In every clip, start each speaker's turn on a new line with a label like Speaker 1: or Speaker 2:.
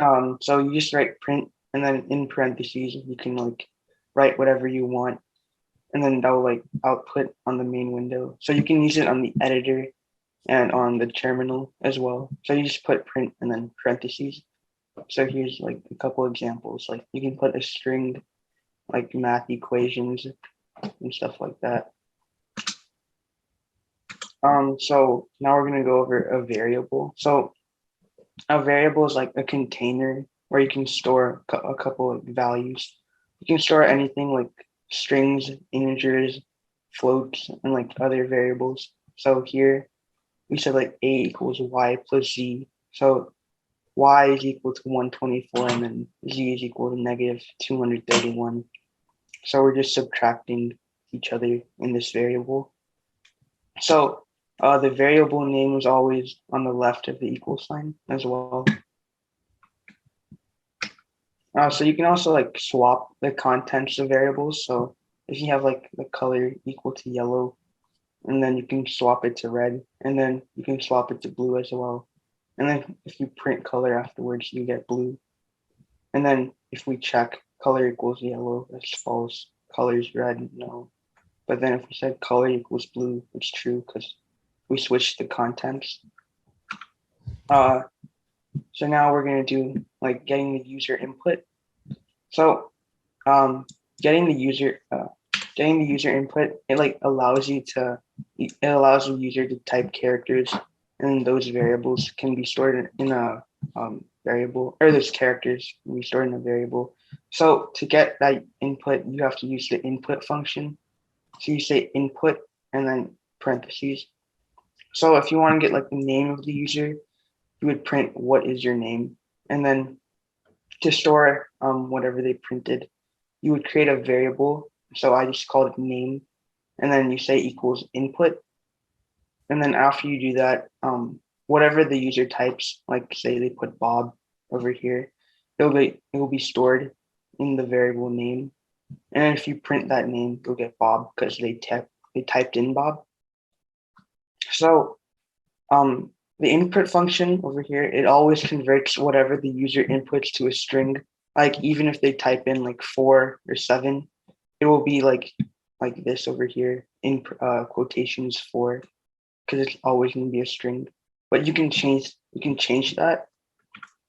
Speaker 1: So you just write print, and then in parentheses you can like write whatever you want, and then that will like output on the main window. So you can use it on the editor and on the terminal as well. So you just put print and then parentheses. So here's like a couple examples. Like you can put a string, like math equations and stuff like that. So now we're gonna go over a variable. So a variable is like a container where you can store a couple of values. You can store anything like strings, integers, floats, and like other variables. So here we said like a equals y plus z. So y is equal to 124, and then z is equal to negative 231. So we're just subtracting each other in this variable. So the variable name is always on the left of the equal sign as well. So you can also like swap the contents of variables. So if you have like the color equal to yellow, and then you can swap it to red, and then you can swap it to blue as well. And then if you print color afterwards, you get blue. And then if we check color equals yellow, that's false. Color is red, no. But then if we said color equals blue, it's true because we switched the contents. Uh, so now we're gonna do like getting the user input. So getting the user input, it like allows you to it allows the user to type characters, and those variables can be stored in a variable, or those characters can be stored in a variable. So to get that input, you have to use the input function. So you say input and then parentheses. So if you want to get like the name of the user, you would print what is your name, and then to store whatever they printed, you would create a variable. So I just called it name, and then you say equals input. And then after you do that, whatever the user types, like say they put Bob over here, it will be stored in the variable name. And if you print that name, you'll get Bob because they typed in Bob. So the input function over here, it always converts whatever the user inputs to a string. Like even if they type in like 4 or 7, it will be like this over here in quotations 4, because it's always going to be a string. But you can change that.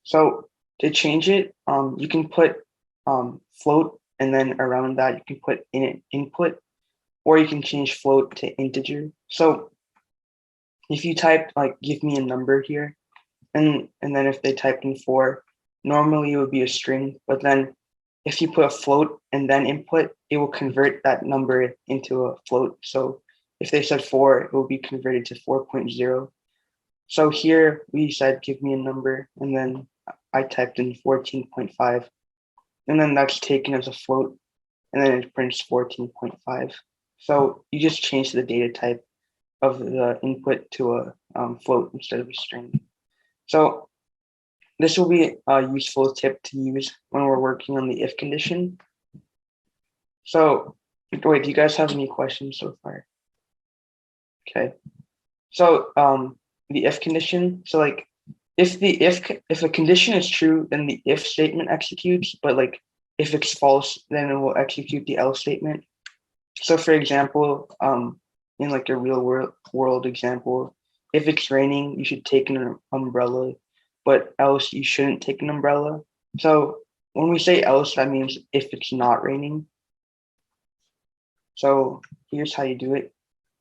Speaker 1: So to change it, you can put float, and then around that you can put in input, or you can change float to integer. So if you type like give me a number here, and then if they typed in 4, normally it would be a string, but then if you put a float and then input, it will convert that number into a float. So if they said 4, it will be converted to 4.0. So here we said give me a number, and then I typed in 14.5, and then that's taken as a float, and then it prints 14.5. So you just change the data type of the input to a float instead of a string. So this will be a useful tip to use when we're working on the if condition. So wait, do you guys have any questions so far? Okay. So the if condition, so like if a condition is true, then the if statement executes, but like if it's false, then it will execute the else statement. So for example, in like a real world example, if it's raining, you should take an umbrella, but else you shouldn't take an umbrella. So when we say else, that means if it's not raining. So here's how you do it.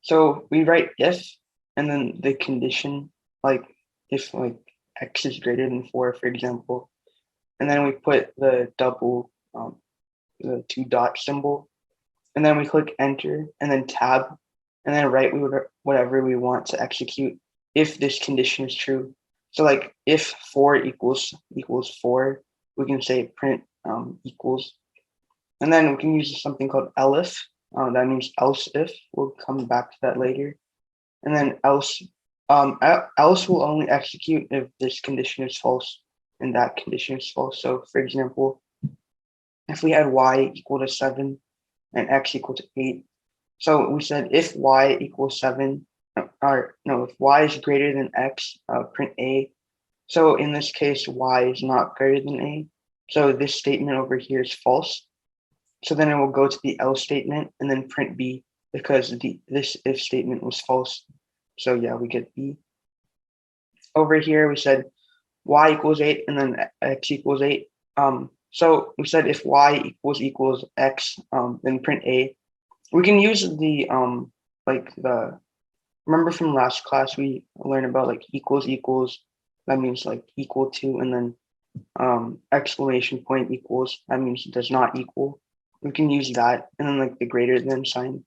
Speaker 1: So we write if, and then the condition, like if like x is greater than 4, for example, and then we put the double, the 2 dot symbol, and then we click enter, and then tab, and then write whatever we want to execute if this condition is true. So like if 4 equals 4, we can say print equals, and then we can use something called elif. That means else if. We'll come back to that later. And then else will only execute if this condition is false and that condition is false. So for example, if we had y equal to 7 and x equal to 8, so we said if y equals 7, or no, if y is greater than x, print a. So in this case, y is not greater than a. So this statement over here is false. So then it will go to the else statement and then print b because this if statement was false. So yeah, we get b. Over here, we said y equals 8 and then x equals 8. So we said if y equals x, then print a. We can use the remember from last class we learned about like equals, that means like equal to, and then exclamation point equals, that means it does not equal. We can use that, and then like the greater than sign.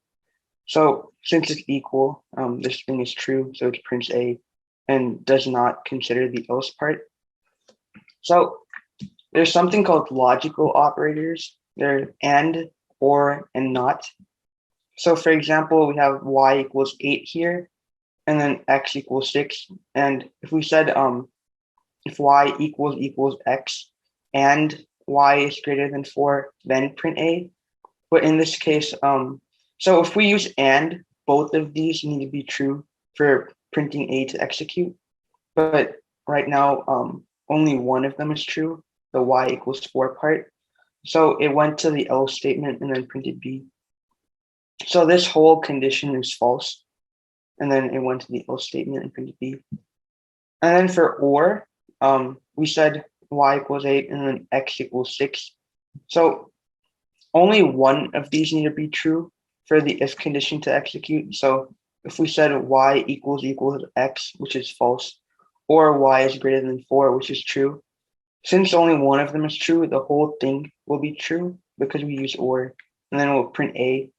Speaker 1: So since it's equal, this thing is true, so it prints a and does not consider the else part. So there's something called logical operators. They're and, or, and not. So for example, we have y equals 8 here, and then x equals 6. And if we said if y equals x and y is greater than 4, then print a. But in this case, so if we use and, both of these need to be true for printing a to execute. But right now, only one of them is true, the y equals 4 part. So it went to the else statement and then printed b. So this whole condition is false. And then it went to the else statement and printed b. And then for or, we said y equals 8 and then x equals 6. So only one of these need to be true for the if condition to execute. So if we said y equals x, which is false, or y is greater than 4, which is true, since only one of them is true, the whole thing will be true because we use or, and then we'll print a,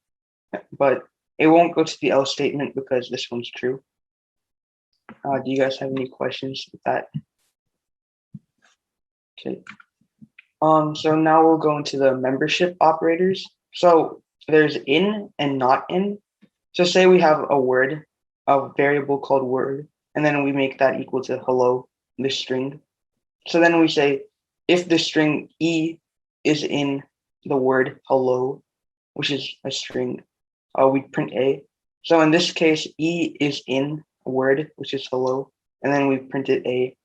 Speaker 1: but it won't go to the else statement because this one's true. Do you guys have any questions with that? Okay. So now we'll go into the membership operators. So there's in and not in. So say we have a word, a variable called word, and then we make that equal to hello, the string. So then we say, if the string e is in the word hello, which is a string, we print a. So in this case, e is in a word, which is hello, and then we printed a.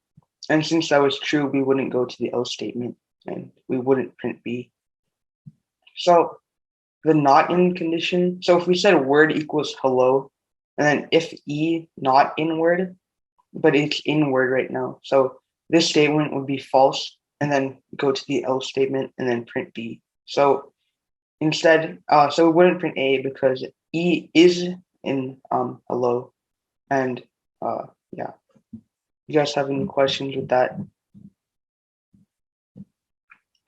Speaker 1: And since that was true, we wouldn't go to the else statement and we wouldn't print b. So the not in condition, so if we said word equals hello, and then if e not in word, but it's in word right now. So this statement would be false, and then go to the else statement and then print b. So instead, so we wouldn't print a because e is in hello, and yeah. You guys have any questions with that?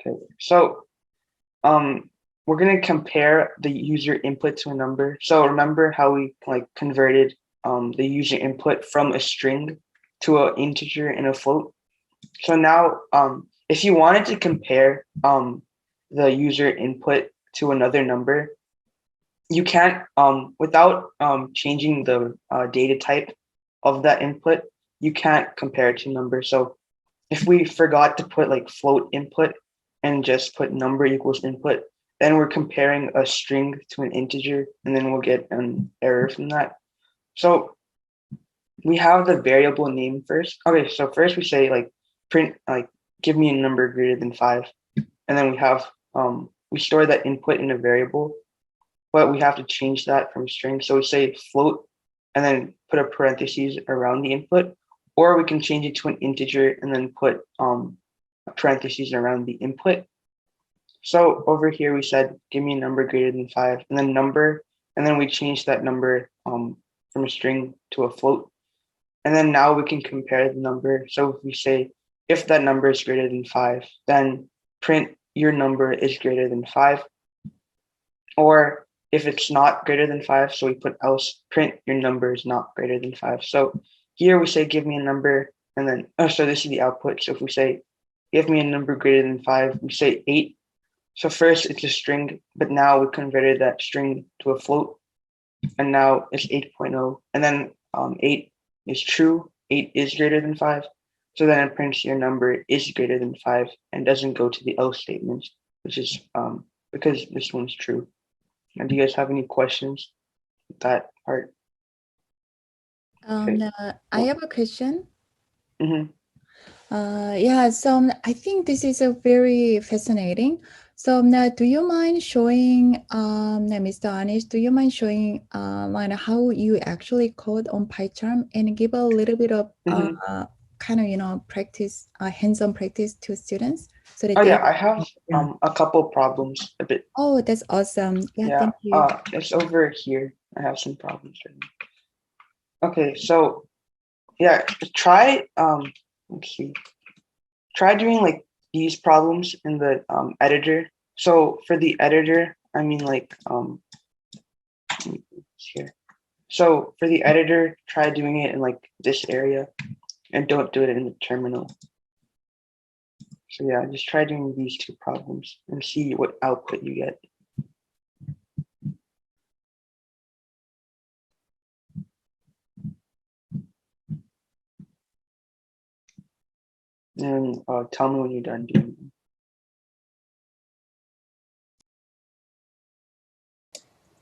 Speaker 1: Okay, so we're gonna compare the user input to a number. So remember how we like converted the user input from a string to an integer and a float. So now, if you wanted to compare the user input to another number, you can't without changing the data type of that input, you can't compare it to number. So if we forgot to put like float input and just put number equals input, then we're comparing a string to an integer, and then we'll get an error from that. So we have the variable name first. Okay, so first we say like print like give me a number greater than 5, and then we have we store that input in a variable, but we have to change that from string. So we say float and then put a parentheses around the input, or we can change it to an integer and then put parentheses around the input. So over here we said give me a number greater than 5, and then number, and then we change that number from a string to a float. And then now we can compare the number. So if we say if that number is greater than 5, then print your number is greater than 5. Or if it's not greater than 5, so we put else, print your number is not greater than 5. So here we say give me a number, and then so this is the output. So if we say give me a number greater than 5, we say 8. So first it's a string, but now we converted that string to a float, and now it's 8.0. And then 8 is true, 8 is greater than 5. So then it prints your number is greater than 5 and doesn't go to the else statement, which is because this one's true. And do you guys have any questions with that part? Okay.
Speaker 2: I have a question.
Speaker 1: Mm-hmm.
Speaker 2: Yeah, so I think this is a very fascinating. So now, do you mind showing, now, Mr. Anish, do you mind showing like how you actually code on PyCharm and give a little bit of
Speaker 1: Mhm.
Speaker 2: kind of, practice, hands-on practice to students so that
Speaker 1: Oh
Speaker 2: they,
Speaker 1: yeah, I have
Speaker 2: yeah.
Speaker 1: a couple problems a bit.
Speaker 2: Oh, that's awesome. Yeah,
Speaker 1: Yeah,
Speaker 2: thank you.
Speaker 1: it's over here. I have some problems right now. Okay, so yeah, try let's see. Try doing like these problems in the editor. So for the editor, I mean like here. So for the editor, try doing it in like this area and don't do it in the terminal. So yeah, just try doing these two problems and see what output you get. And tell me when you're done doing them.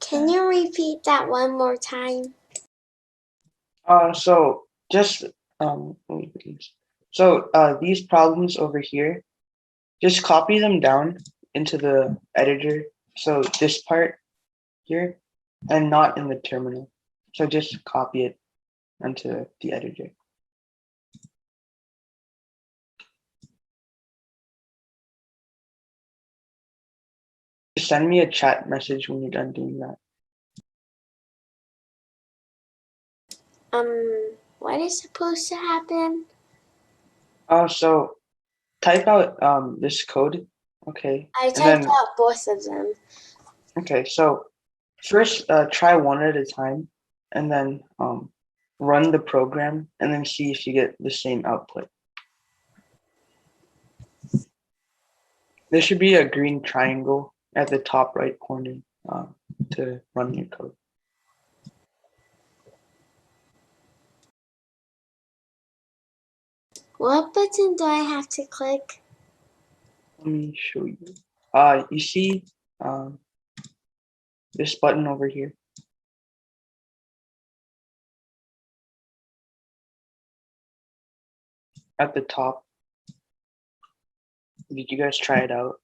Speaker 3: Can you repeat that one more time?
Speaker 1: So just let me please. So these problems over here, just copy them down into the editor. So this part here, and not in the terminal. So just copy it onto the editor. Just send me a chat message when you're done doing that.
Speaker 3: What is supposed to happen?
Speaker 1: So type out this code, okay,
Speaker 3: I
Speaker 1: and
Speaker 3: typed
Speaker 1: then
Speaker 3: out both of them.
Speaker 1: okay. So first, try one at a time, and then run the program, and then see if you get the same output. There should be a green triangle at the top right corner to run your code.
Speaker 3: What button do I have to click?
Speaker 1: Let me show you. You see um, this button over here? At the top. Did you guys try it out?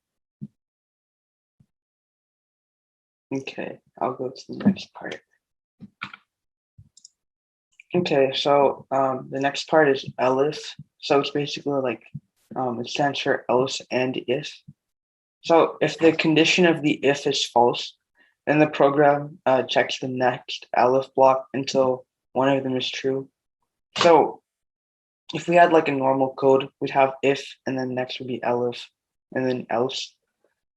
Speaker 1: Okay, I'll go to the next part. Okay, so the next part is elif. So it's basically like it stands for else and if. So if the condition of the if is false, then the program checks the next elif block until one of them is true. So if we had like a normal code, we'd have if, and then next would be elif, and then else.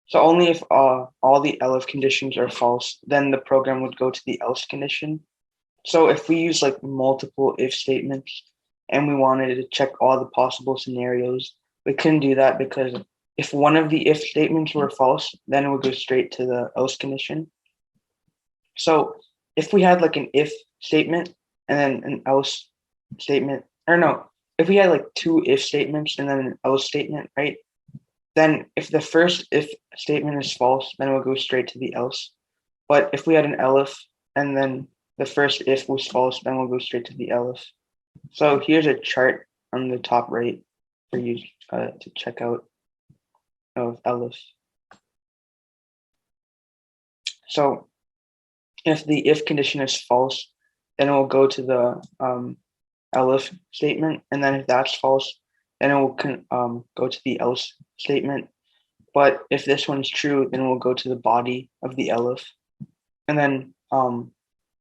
Speaker 1: So only if all the elif conditions are false, then the program would go to the else condition. So if we use like multiple if statements and we wanted to check all the possible scenarios, we couldn't do that because if one of the if statements were false, then it would go straight to the else condition. So if we had like an if statement and then an else statement, or no, if we had like two if statements and then an else statement, right? Then if the first if statement is false, then it will go straight to the else. But if we had an elif and then the first if was false, then we'll go straight to the elif. So here's a chart on the top right for you to check out of elif. So if the if condition is false, then it will go to the elif statement, and then if that's false, then it will go to the else statement. But if this one's true, then we'll go to the body of the elif, and then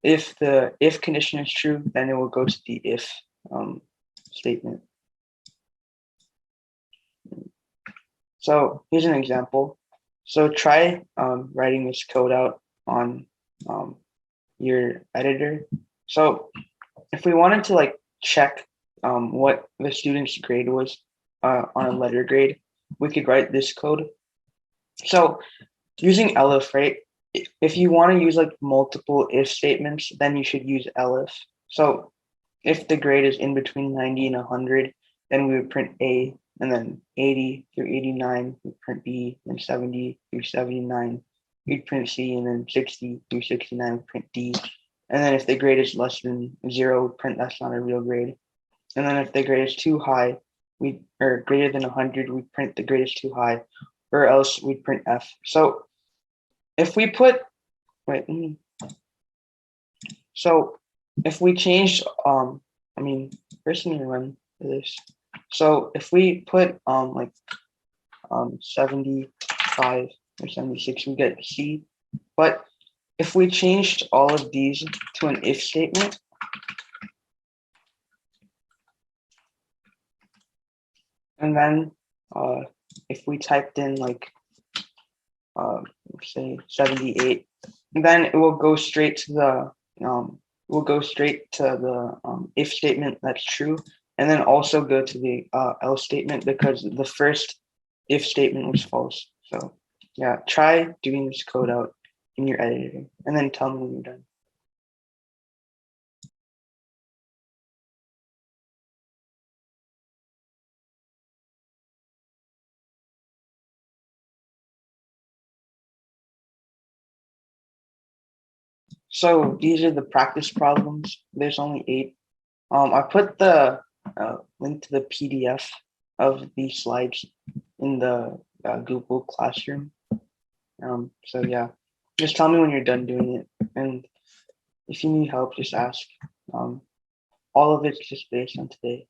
Speaker 1: if the if condition is true, then it will go to the if statement. So here's an example. So try writing this code out on your editor. So if we wanted to like check what the student's grade was on a letter grade, we could write this code. So using elif, right? If you want to use like multiple if statements, then you should use elif. So if the grade is in between 90 and 100, then we would print A, and then 80 through 89, we print B, and 70 through 79, we'd print C, and then 60 through 69, we print D. And then if the grade is less than 0, print that's not a real grade. And then if the grade is too high, or greater than 100, we print the greatest two high, or else we print F. So if we put, wait, so if we change, first let me run this. So if we put 75 or 76, we get C. But if we changed all of these to an if statement, and then if we typed in say 78, then it will go straight to the if statement that's true, and then also go to the else statement because the first if statement was false. So yeah, try doing this code out in your editor and then tell me when you're done. So these are the practice problems. There's only 8. I put the link to the PDF of these slides in the Google Classroom. So yeah, just tell me when you're done doing it. And if you need help, just ask. All of it's just based on today.